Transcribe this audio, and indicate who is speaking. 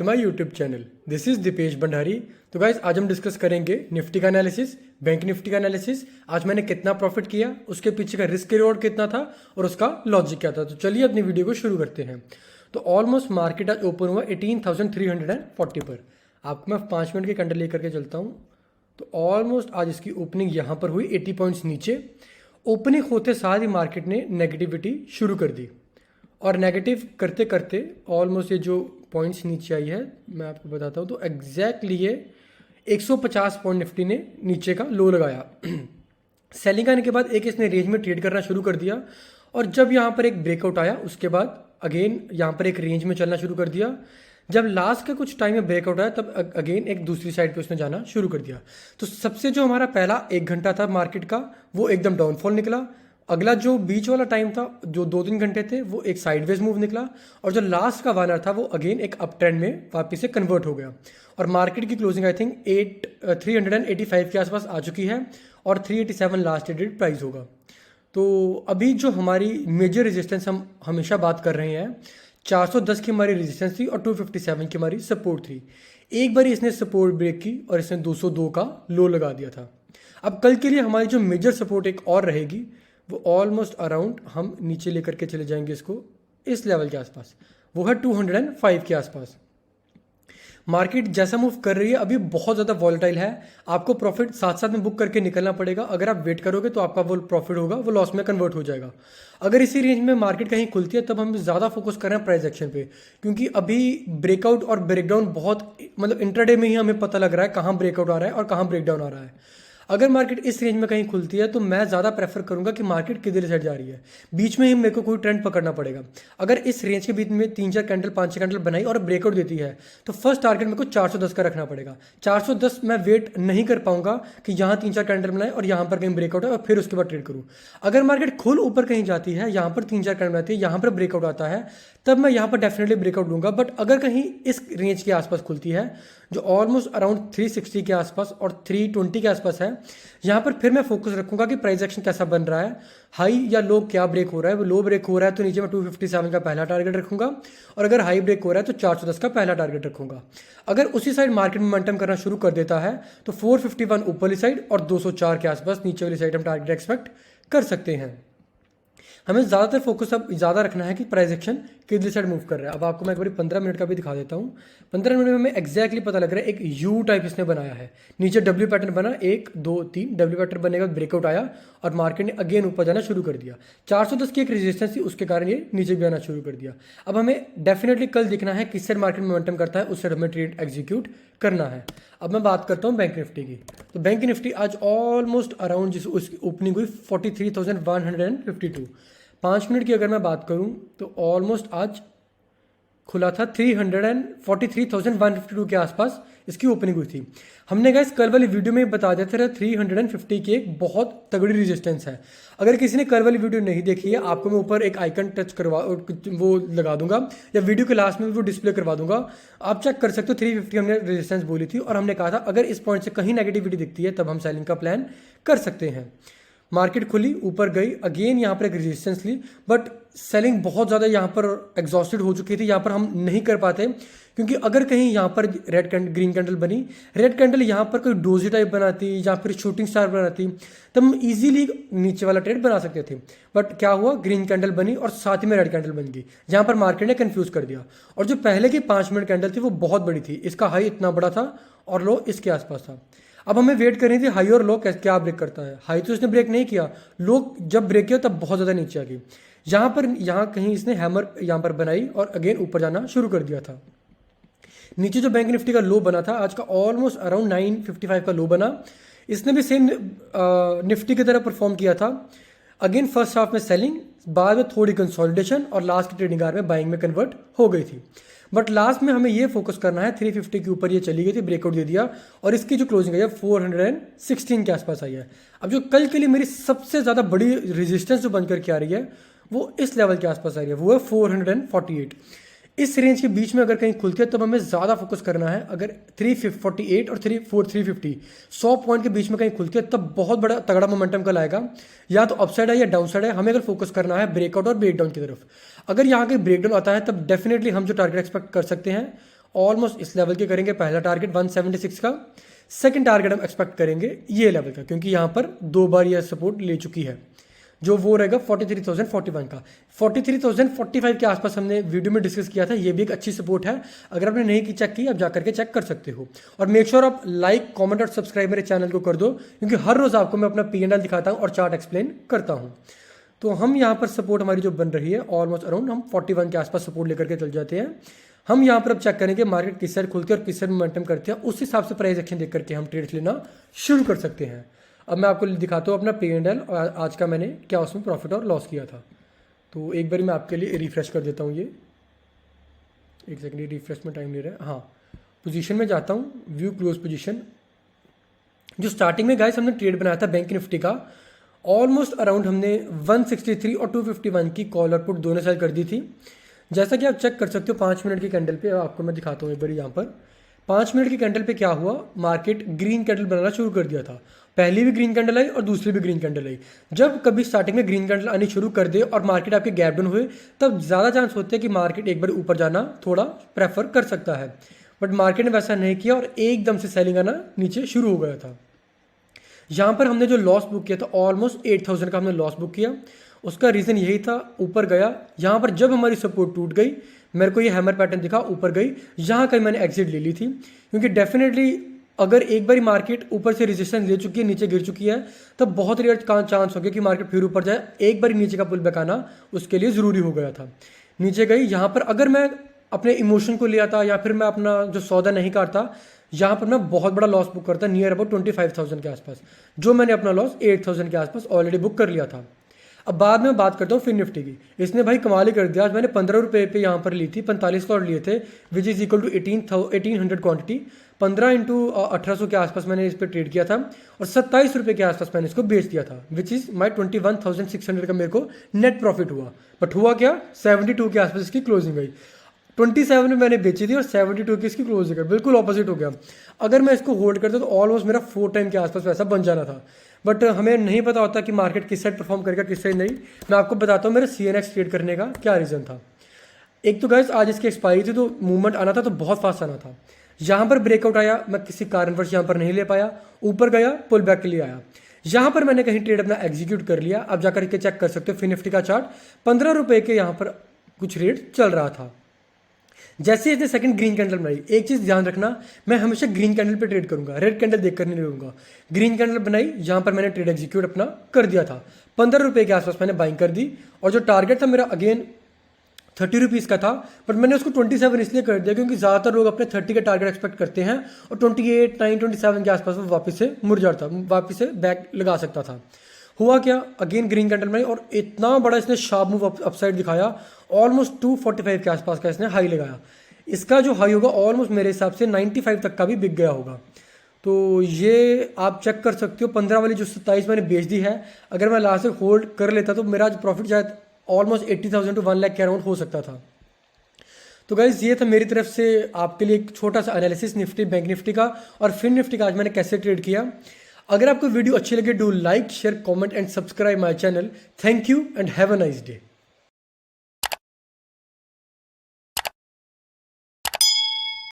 Speaker 1: My YouTube channel. This is Dipesh Bhandari. तो guys आज हम डिस्कस करेंगे निफ्टी का एनालिसिस, बैंक निफ्टी का एनालिसिस। आज मैंने कितना प्रॉफिट किया, उसके पीछे का रिस्क रिवॉर्ड कितना था और उसका लॉजिक क्या था। तो चलिए अपनी वीडियो को शुरू करते हैं। तो ऑलमोस्ट मार्केट आज ओपन हुआ 18,340 पर। आपको मैं 5 मिनट के कैंडल लेकर के चलता हूँ। तो ऑलमोस्ट आज इसकी ओपनिंग यहाँ पर हुई 80 पॉइंट्स नीचे। ओपनिंग होते साथ ही मार्केट ने नेगेटिविटी शुरू कर दी और नेगेटिव करते करते ऑलमोस्ट ये जो पॉइंट्स नीचे आई है मैं आपको बताता हूँ। तो एग्जैक्टली ये 150 पॉइंट निफ्टी ने नीचे का लो लगाया। सेलिंग आने के बाद एक इसने रेंज में ट्रेड करना शुरू कर दिया और जब यहाँ पर एक ब्रेकआउट आया उसके बाद अगेन यहाँ पर एक रेंज में चलना शुरू कर दिया। जब लास्ट का कुछ टाइम में ब्रेकआउट आया तब अगेन एक दूसरी साइड पे उसने जाना शुरू कर दिया। तो सबसे जो हमारा पहला 1 घंटा था मार्केट का वो एकदम डाउनफॉल निकला। अगला जो बीच वाला टाइम था जो 2-3 घंटे थे वो एक साइडवेज मूव निकला और जो लास्ट का 1 आवर था वो अगेन एक अप ट्रेंड में वापस से कन्वर्ट हो गया और मार्केट की क्लोजिंग आई थिंक 385 के आसपास आ चुकी है और 387 लास्ट डेटेड प्राइस होगा। तो अभी जो हमारी मेजर रेजिस्टेंस हम हमेशा बात कर रहे हैं 410 की हमारी रेजिस्टेंस थी और 257 की हमारी सपोर्ट थी। एक बार इसने सपोर्ट ब्रेक की और इसने 202 का लो लगा दिया था। अब कल के लिए हमारी जो मेजर सपोर्ट एक और रहेगी वो ऑलमोस्ट अराउंड हम नीचे लेकर के चले जाएंगे इसको इस लेवल के आसपास, वो है 205 के आसपास। मार्केट जैसा मूव कर रही है अभी बहुत ज़्यादा वॉलेटाइल है। आपको प्रॉफिट साथ साथ में बुक करके निकलना पड़ेगा। अगर आप वेट करोगे तो आपका वो प्रॉफिट होगा वो लॉस में कन्वर्ट हो जाएगा। अगर इसी रेंज में मार्केट कहीं खुलती है तब हम ज़्यादा फोकस कर रहे हैं प्राइस एक्शन पे, क्योंकि अभी ब्रेकआउट और ब्रेकडाउन बहुत मतलब इंट्राडे में ही हमें पता लग रहा है कहाँ ब्रेकआउट आ रहा है और कहाँ ब्रेकडाउन आ रहा है। अगर मार्केट इस रेंज में कहीं खुलती है तो मैं ज़्यादा प्रेफर करूंगा कि मार्केट किधर साइड जा रही है। बीच में ही मेरे को कोई ट्रेंड पकड़ना पड़ेगा। अगर इस रेंज के बीच में 3-4 कैंडल 5-6 कैंडल बनाई और ब्रेकआउट देती है तो फर्स्ट टारगेट मेरे को 410 का रखना पड़ेगा। 410 मैं वेट नहीं कर पाऊंगा कि यहाँ 3-4 कैंडल बनाए और यहाँ पर कहीं ब्रेकआउट है और फिर उसके बाद ट्रेड करूँ। अगर मार्केट खुल ऊपर कहीं जाती है, यहाँ पर 3-4 कैंडल बनाती है, यहाँ पर ब्रेकआउट आता है तब मैं यहाँ पर डेफिनेटली ब्रेकआउट लूंगा। बट अगर कहीं इस रेंज के आसपास खुलती है जो ऑलमोस्ट अराउंड 360 के आसपास और 320 के आसपास है, यहाँ पर फिर मैं फोकस रखूंगा कि प्राइस एक्शन कैसा बन रहा है, हाई या लो क्या ब्रेक हो रहा है। वो लो ब्रेक हो रहा है तो नीचे मैं 257 का पहला टारगेट रखूंगा और अगर हाई ब्रेक हो रहा है तो 410 का पहला टारगेट रखूंगा। अगर उसी साइड मार्केट मोमेंटम करना शुरू कर देता है तो 451 ऊपरली साइड और 204 के आसपास नीचे वाली साइड हम टारगेट एक्सपेक्ट कर सकते हैं। हमें ज़्यादातर फोकस अब ज़्यादा रखना है कि प्राइस एक्शन किधर साइड मूव कर रहा है। अब आपको मैं एक बार 15 मिनट का भी दिखा देता हूँ। 15 मिनट में हमें एक्जैक्टली पता लग रहा है एक यू टाइप इसने बनाया है। नीचे डब्ल्यू पैटर्न बना 1 2 3 डब्ल्यू पैटर्न बनेगा, ब्रेकआउट आया और मार्केट ने अगेन ऊपर जाना शुरू कर दिया। 410 की एक रेजिस्टेंस थी उसके कारण ये नीचे भी आना शुरू कर दिया। अब हमें डेफिनेटली कल दिखना है किस साइड मार्केट मोमेंटम करता है, उस साइड हमें ट्रेड एग्जीक्यूट करना है। अब मैं बात करता हूँ बैंक निफ्टी की। तो बैंक निफ्टी आज ऑलमोस्ट अराउंड जिस उसकी ओपनिंग हुई 43,152। 5 मिनट की अगर मैं बात करूं तो ऑलमोस्ट आज खुला था 343,152 के आसपास इसकी ओपनिंग हुई थी। हमने गाइस कल वाली वीडियो में बता दिया था 350 की एक बहुत तगड़ी रेजिस्टेंस है। अगर किसी ने कल वाली वीडियो नहीं देखी है आपको मैं ऊपर एक आइकन टच करवा वो लगा दूंगा या वीडियो के लास्ट में भी वो डिस्प्ले करवा दूंगा, आप चेक कर सकते हो। 350 हमने रेजिस्टेंस बोली थी और हमने कहा था अगर इस पॉइंट से कहीं नेगेटिविटी दिखती है तब हम सेलिंग का प्लान कर सकते हैं। मार्केट खुली ऊपर गई, अगेन यहाँ पर एक रेजिस्टेंस ली बट सेलिंग बहुत ज़्यादा यहाँ पर एग्जॉस्टेड हो चुकी थी। यहाँ पर हम नहीं कर पाते क्योंकि अगर कहीं यहाँ पर ग्रीन कैंडल बनी, रेड कैंडल यहाँ पर कोई डोजी टाइप बनाती या फिर शूटिंग स्टार बनाती तब हम इजीली नीचे वाला ट्रेड बना सकते थे। बट क्या हुआ, ग्रीन कैंडल बनी और साथ ही में रेड कैंडल बन गई, जहाँ पर मार्केट ने कंफ्यूज कर दिया। और जो पहले की 5 मिनट कैंडल थी वो बहुत बड़ी थी, इसका हाई इतना बड़ा था और लो इसके आसपास था। अब हमें वेट करनी थी हाई और लो क्या ब्रेक करता है। हाई तो इसने ब्रेक नहीं किया, लो जब ब्रेक किया तब बहुत ज़्यादा नीचे आ गई। यहाँ कहीं इसने हैमर यहाँ पर बनाई और अगेन ऊपर जाना शुरू कर दिया था। नीचे जो बैंक निफ्टी का लो बना था आज का ऑलमोस्ट अराउंड 955 का लो बना। इसने भी सेम निफ्टी की तरह परफॉर्म किया था। अगेन फर्स्ट हाफ में सेलिंग, बाद में थोड़ी कंसोलिडेशन और लास्ट की ट्रेडिंग आवर में बाइंग में कन्वर्ट हो गई थी। बट लास्ट में हमें ये फोकस करना है 350 के ऊपर ये चली गई थी, ब्रेकआउट दे दिया और इसकी जो क्लोजिंग आई है 416 के आसपास आई है। अब जो कल के लिए मेरी सबसे ज़्यादा बड़ी रेजिस्टेंस जो बनकर के आ रही है वो इस लेवल के आसपास आ रही है, वो है 448। इस रेंज के बीच में अगर कहीं खुलती है तब हमें ज़्यादा फोकस करना है। अगर 348 और 350 100 पॉइंट के बीच में कहीं खुलती है तब बहुत बड़ा तगड़ा मोमेंटम कल आएगा, या तो अपसाइड है या डाउन साइड है। हमें अगर फोकस करना है ब्रेकआउट और ब्रेकडाउन की तरफ। अगर यहाँ कहीं ब्रेकडाउन आता है तब डेफिनेटली हम जो टारगेट एक्सपेक्ट कर सकते हैं ऑलमोस्ट इस लेवल के करेंगे पहला टारगेट 176 का। सेकंड टारगेट हम एक्सपेक्ट करेंगे ये लेवल का, क्योंकि यहाँ पर 2 बार यह सपोर्ट ले चुकी है, जो वो रहेगा 43,041 का। 43,045 के आसपास हमने वीडियो में डिस्कस किया था, ये भी एक अच्छी सपोर्ट है। अगर आपने नहीं की चेक की, आप जाकर के चेक कर सकते हो। और मेक श्योर आप लाइक, कमेंट और सब्सक्राइब मेरे चैनल को कर दो, क्योंकि हर रोज़ आपको मैं अपना P&L दिखाता हूँ और चार्ट एक्सप्लेन करता हूँ। तो हम यहाँ पर सपोर्ट हमारी जो बन रही है ऑलमोस्ट अराउंड हम 41 के आसपास सपोर्ट लेकर के चल जाते हैं। हम यहाँ पर अब चेक करेंगे मार्केट किस साइड खुलती है और किस साइड मोमेंटम करते हैं, उस हिसाब से प्राइस एक्शन देख करके हम ट्रेड्स लेना शुरू कर सकते हैं। अब मैं आपको दिखाता हूँ अपना P&L और आज का मैंने क्या उसमें प्रॉफिट और लॉस किया था। तो एक बार मैं आपके लिए रिफ्रेश कर देता हूँ, ये एक सेकंड, ये रिफ्रेश में टाइम ले रहा है। हाँ, पोजीशन में जाता हूँ, व्यू क्लोज पोजीशन। जो स्टार्टिंग में गाइस हमने ट्रेड बनाया था बैंक निफ्टी का, ऑलमोस्ट अराउंड हमने 163 और 251 की कॉल और पुट दोनों साइड कर दी थी। जैसा कि आप चेक कर सकते हो 5 मिनट की कैंडल पे, आपको मैं दिखाता हूँ एक बार यहाँ पर 5 मिनट की कैंडल पे क्या हुआ, मार्केट ग्रीन कैंडल बनाना शुरू कर दिया था। पहली भी ग्रीन कैंडल आई और दूसरी भी ग्रीन कैंडल आई। जब कभी स्टार्टिंग में ग्रीन कैंडल आनी शुरू कर दे और मार्केट आपके गैप डाउन हुए, तब ज़्यादा चांस होते हैं कि मार्केट एक बार ऊपर जाना थोड़ा प्रेफर कर सकता है। बट मार्केट ने वैसा नहीं किया और एकदम से सेलिंग आना नीचे शुरू हो गया था। यहाँ पर हमने जो लॉस बुक किया था ऑलमोस्ट 8,000 का हमने लॉस बुक किया। उसका रीज़न यही था, ऊपर गया, यहाँ पर जब हमारी सपोर्ट टूट गई, मेरे को ये हैमर पैटर्न दिखा, ऊपर गई, यहाँ कहीं मैंने एग्जिट ले ली थी। क्योंकि डेफिनेटली अगर एक बार मार्केट ऊपर से रेजिस्टेंस ले चुकी है, नीचे गिर चुकी है, तब बहुत रेयर चांस हो गया कि मार्केट फिर ऊपर जाए। एक बार नीचे का पुल बैक आना उसके लिए ज़रूरी हो गया था। नीचे गई, यहाँ पर अगर मैं अपने इमोशन को ले आता या फिर मैं अपना जो सौदा नहीं काटता, यहाँ पर मैं बहुत बड़ा लॉस बुक करता, नियर अबाउट 25,000 के आसपास, जो मैंने अपना लॉस 8,000 के आसपास ऑलरेडी बुक कर लिया था। अब बाद में बात करता हूँ फिर निफ्टी की। इसने भाई कमाल ही कर दिया। आज मैंने 15 रुपये पे यहाँ पर ली थी, 45 लॉट लिए थे, which is equal to 1800 quantity. 15 into 1800 के आसपास मैंने इस पर ट्रेड किया था और 27 रुपये के आसपास मैंने इसको बेच दिया था, विच इज़ माई 21,600 का मेरे को नेट प्रॉफिट हुआ। बट हुआ क्या, 72 के आसपास इसकी क्लोजिंग गई। 27 में मैंने बेची थी और 72 की इसकी क्लोजिंग गई, बिल्कुल ऑपोजिट हो गया। अगर मैं इसको होल्ड करता तो ऑलमोस्ट मेरा 4 टाइम के आसपास पैसा बन जाना था। बट हमें नहीं पता होता कि मार्केट किस साइड परफॉर्म करेगा, किस साइड नहीं। मैं आपको बताता हूँ मेरे CNX ट्रेड करने का क्या रीज़न था। एक तो गाइस आज इसकी एक्सपायरी थी, तो मूवमेंट आना था तो बहुत फास्ट आना था। यहाँ पर ब्रेकआउट आया, मैं किसी कारणवश यहाँ पर नहीं ले पाया, ऊपर गया, पुल बैक के लिए आया। यहाँ पर मैंने कहीं ट्रेड अपना एग्जीक्यूट कर लिया। आप जाकर के चेक कर सकते हो फिन निफ्टी का चार्ट, 15 रुपये के यहाँ पर कुछ रेट चल रहा था। जैसे इसने सेकंड ग्रीन कैंडल बनाई, एक चीज़ ध्यान रखना, मैं हमेशा ग्रीन कैंडल पे ट्रेड करूंगा, रेड कैंडल देख कर नहीं लूंगा। ग्रीन कैंडल बनाई, यहाँ पर मैंने ट्रेड एग्जीक्यूट अपना कर दिया था। 15 रुपये के आसपास मैंने बाइंग कर दी और जो टारगेट था मेरा अगेन 30 रुपीज़ का था, बट मैंने उसको 27 इसलिए कर दिया क्योंकि ज़्यादातर लोग अपने 30 का टारगेट एक्सपेक्ट करते हैं और 28, 9, 27 के आसपास वो वापस से मुड़ जाता, वापस से बैक लगा सकता था। हुआ क्या, अगेन ग्रीन कैंडल बनाई और इतना बड़ा इसने शार्प मूव अपसाइड दिखाया, ऑलमोस्ट 245 के आसपास का इसने हाई लगाया। इसका जो हाई होगा ऑलमोस्ट मेरे हिसाब से 95 तक का भी बिक गया होगा। तो ये आप चेक कर सकते हो। 15 वाली जो 27 मैंने बेच दी है, अगर मैं लास्ट तक होल्ड कर लेता तो मेरा आज प्रॉफिट शायद ऑलमोस्ट 80,000 टू 1 लाख के अराउंड हो सकता था। तो गाइज ये था मेरी तरफ से आपके लिए एक छोटा सा एनालिसिस निफ्टी, बैंक निफ्टी का और फिन निफ्टी का आज मैंने कैसे ट्रेड किया। अगर आपको वीडियो अच्छी लगे, do like, share, comment and subscribe my channel. Thank you and have a nice day.